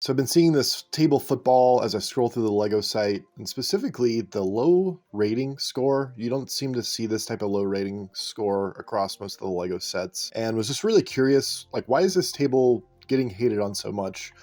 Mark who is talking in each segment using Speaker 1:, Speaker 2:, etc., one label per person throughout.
Speaker 1: So I've been seeing this table football as I scroll through the Lego site, and specifically the low rating score. You don't seem to see this type of low rating score across most of the Lego sets, and was just really curious, like, why is this table getting hated on so much?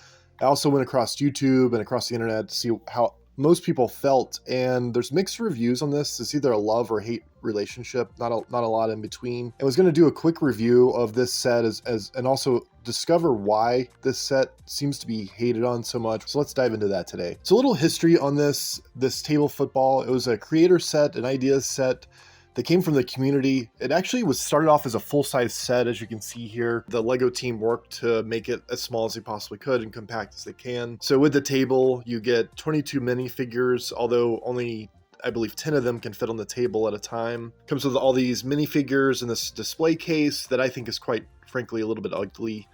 Speaker 1: I also went across YouTube and across the internet to see how most people felt, and there's mixed reviews on this. It's either a love or hate relationship, not a lot in between. I was going to do a quick review of this set as and also discover why this set seems to be hated on so much. So let's dive into that today. So a little history on this table football. It was a creator set, an ideas set that came from the community. It actually was started off as a full-size set, as you can see here. The Lego team worked to make it as small as they possibly could and compact as they can. So with the table, you get 22 minifigures, although only I believe 10 of them can fit on the table at a time. Comes with all these minifigures and this display case that I think is quite frankly a little bit ugly.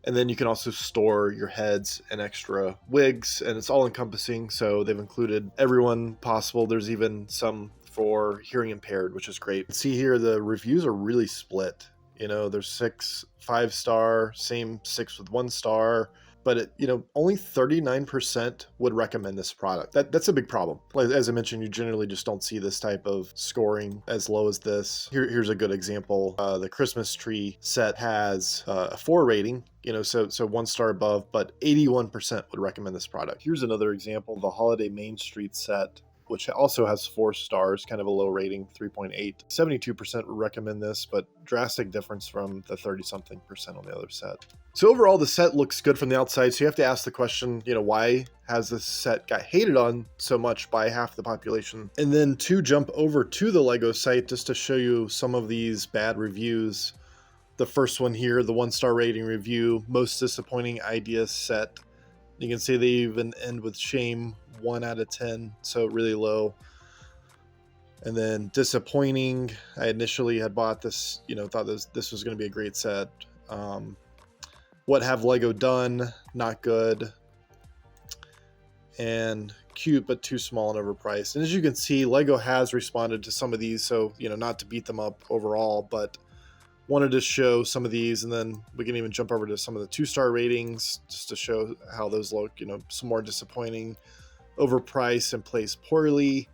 Speaker 1: And then you can also store your heads and extra wigs, and it's all encompassing. So they've included everyone possible. There's even some for hearing impaired, which is great. See here, the reviews are really split. You know, there's 6 5-star, same 6 with 1 star, but only 39% would recommend this product. That's a big problem. As I mentioned, you generally just don't see this type of scoring as low as this. Here's a good example. The Christmas tree set has a 4 rating, so 1 star above, but 81% would recommend this product. Here's another example, the Holiday Main Street set, which also has 4 stars, kind of a low rating, 3.8. 72% would recommend this, but drastic difference from the 30-something% on the other set. So overall, the set looks good from the outside, so you have to ask the question, why has this set got hated on so much by half the population? And then to jump over to the Lego site, just to show you some of these bad reviews. The first one here, the 1-star rating review, most disappointing idea set. You can see they even end with shame, 1 out of 10, so really low. And then disappointing. I initially had bought this, thought this was going to be a great set. What have Lego done? Not good. And cute, but too small and overpriced. And as you can see, Lego has responded to some of these, so not to beat them up overall, but wanted to show some of these, and then we can even jump over to some of the 2-star ratings just to show how those look. Some more disappointing, overpriced and placed poorly,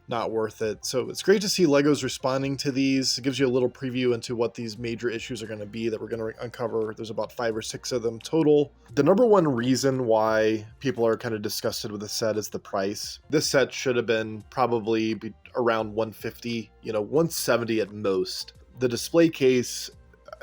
Speaker 1: not worth it. So it's great to see Lego's responding to these. It gives you a little preview into what these major issues are going to be that we're going to uncover. There's about 5 or 6 of them total. The number one reason why people are kind of disgusted with the set is the price. This set should have been probably around $150, $170 at most. The display case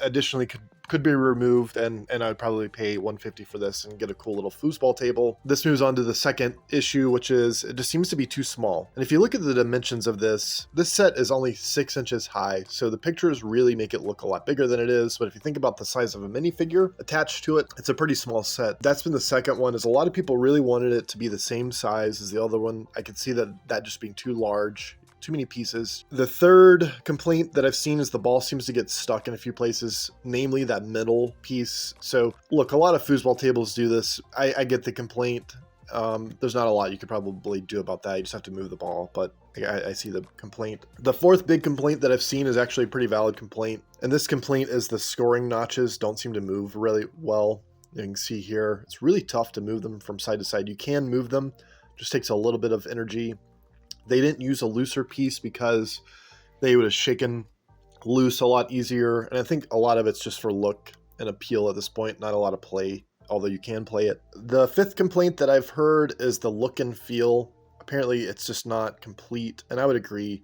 Speaker 1: additionally could be removed, and I'd probably pay $150 for this and get a cool little foosball table. This moves on to the second issue, which is it just seems to be too small. And if you look at the dimensions of this set is only 6 inches high, so the pictures really make it look a lot bigger than it is. But if you think about the size of a minifigure attached to it, it's a pretty small set. That's been the second one, is a lot of people really wanted it to be the same size as the other one. I could see that just being too large. Too many pieces. The third complaint that I've seen is the ball seems to get stuck in a few places, namely that middle piece. So look, a lot of foosball tables do this. I get the complaint. There's not a lot you could probably do about that. You just have to move the ball, but I see the complaint. The fourth big complaint that I've seen is actually a pretty valid complaint. And this complaint is the scoring notches don't seem to move really well. You can see here, it's really tough to move them from side to side. You can move them, just takes a little bit of energy. They didn't use a looser piece because they would have shaken loose a lot easier. And I think a lot of it's just for look and appeal at this point, not a lot of play, although you can play it. The fifth complaint that I've heard is the look and feel. Apparently it's just not complete, and I would agree.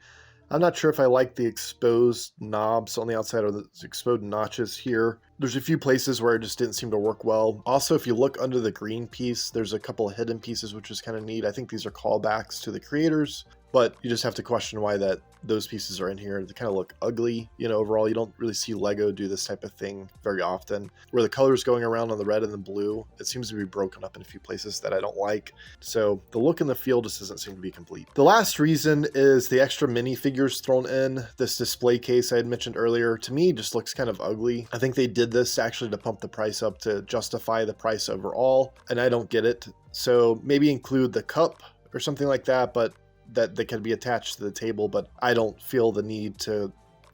Speaker 1: I'm not sure if I like the exposed knobs on the outside or the exposed notches here. There's a few places where it just didn't seem to work well. Also, if you look under the green piece, there's a couple of hidden pieces, which is kind of neat. I think these are callbacks to the creators, but you just have to question why those pieces are in here. They kind of look ugly. Overall, you don't really see Lego do this type of thing very often. Where the colors going around on the red and the blue, it seems to be broken up in a few places that I don't like. So the look and the feel just doesn't seem to be complete. The last reason is the extra minifigures thrown in. This display case I had mentioned earlier, to me, just looks kind of ugly. I think they did this actually to pump the price up to justify the price overall, and I don't get it. So maybe include the cup or something like that, but that they could be attached to the table, but I don't feel the need to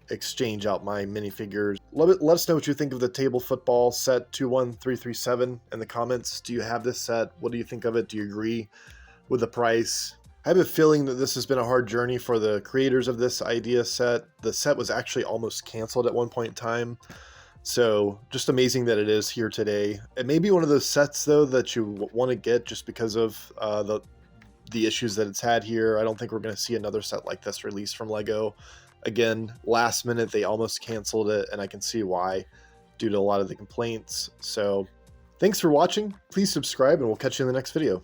Speaker 1: exchange out my minifigures. Let us know what you think of the Table Football set 21337 in the comments. Do you have this set? What do you think of it? Do you agree with the price? I have a feeling that this has been a hard journey for the creators of this idea set. The set was actually almost canceled at one point in time. So just amazing that it is here today. It may be one of those sets though that you want to get just because of the issues that it's had here. I don't think we're going to see another set like this released from LEGO. Again, last minute they almost canceled it, and I can see why due to a lot of the complaints. So thanks for watching. Please subscribe, and we'll catch you in the next video.